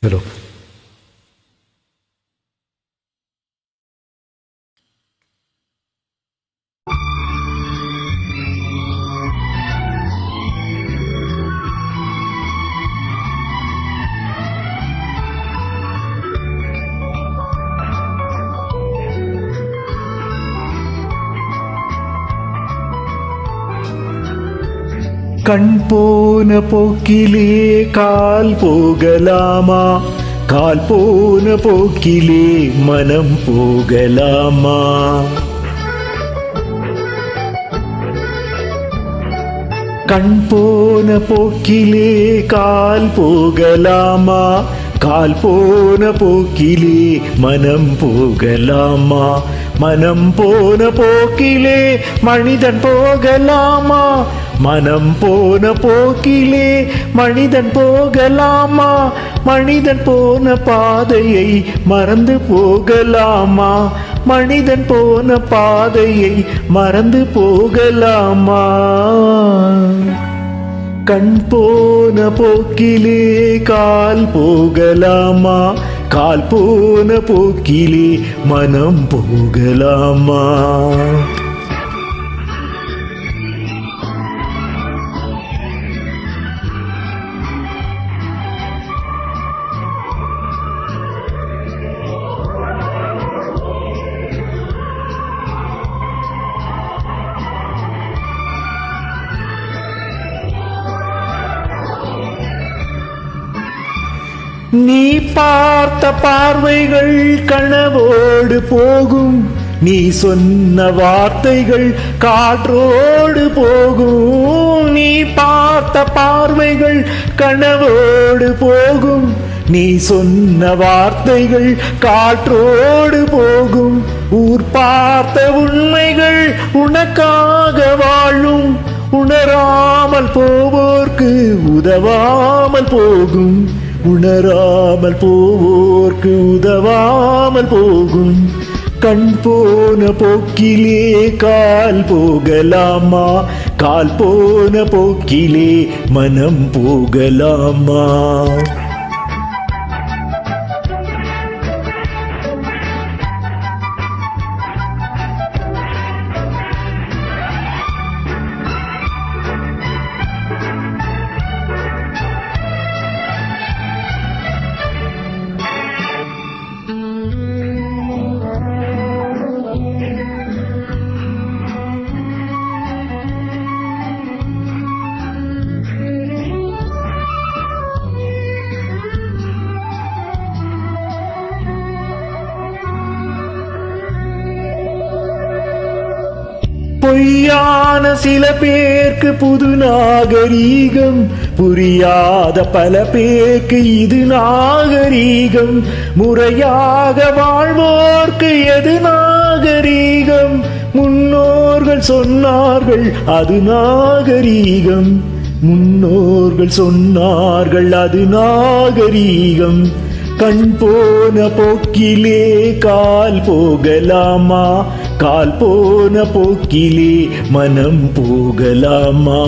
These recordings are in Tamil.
ஹலோ. கண் போன போக்கிலே கால் போகலாமா, கால் போன போக்கிலே மனம் போகலாமா? கண் போன போக்கிலே கால் போகலாமா, கால் போன போக்கிலே மனம் போகலாமா? மனம் போன போக்கிலே மனிதன் போகலாமா, மனம் போன போக்கிலே மனிதன் போகலாமா? மனிதன் போன பாதையை மறந்து போகலாமா? மனிதன் போன பாதையை மறந்து போகலாமா? கண் போன போக்கிலே கால் போகலாமா, கால் போன போக்கிலே மனம் போகலாமா? நீ பார்த்த பார்வைகள் கனவோடு போகும், நீ சொன்ன வார்த்தைகள் காற்றோடு போகும். நீ பார்த்த பார்வைகள் கனவோடு போகும், நீ சொன்ன வார்த்தைகள் காற்றோடு போகும். ஊர் பார்த்த உண்மைகள் உனக்காக வாழும், உணராமல் போவோர்க்கு உதவாமல் போகும், உணராமல் போவோர்க்கு உதவாமல் போகும். கண் போன போக்கிலே கால் போகலாமா, கால் போன போக்கிலே மனம் போகலாமா? பொய்யான சில பேருக்கு புது நாகரீகம், புரியாத பல பேருக்கு இது நாகரீகம். முறையாக வாழ்வோர்க்கு எது நாகரீகம்? முன்னோர்கள் சொன்னார்கள் அது நாகரீகம், முன்னோர்கள் சொன்னார்கள் அது நாகரீகம். கண் போன போக்கிலே கால் போகலாமா, கால் போன போக்கிலே மனம் போகலாமா?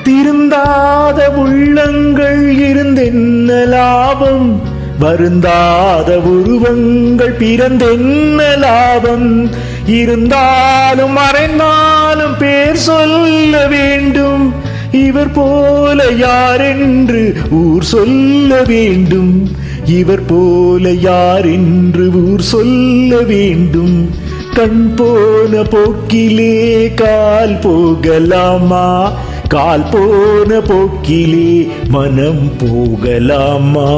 திருந்தாத உள்ளங்கள் இருந்தென்ன லாபம், வருந்தாத உருவங்கள் பிறந்தென்ன லாபம்? இருந்தாலும் மறைந்தாலும் பேர் சொல்ல வேண்டும், இவர் போல யாரென்று ஊர் சொல்ல வேண்டும், இவர் போல யாரென்று ஊர் சொல்ல வேண்டும். கண் போன போக்கிலே கால் போகலாமா, கால் போன போக்கிலே மனம் போகலாமா?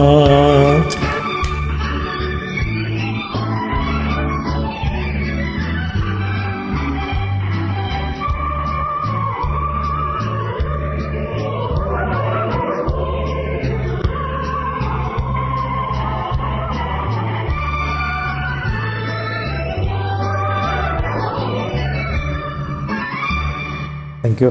தேங்க்யூ.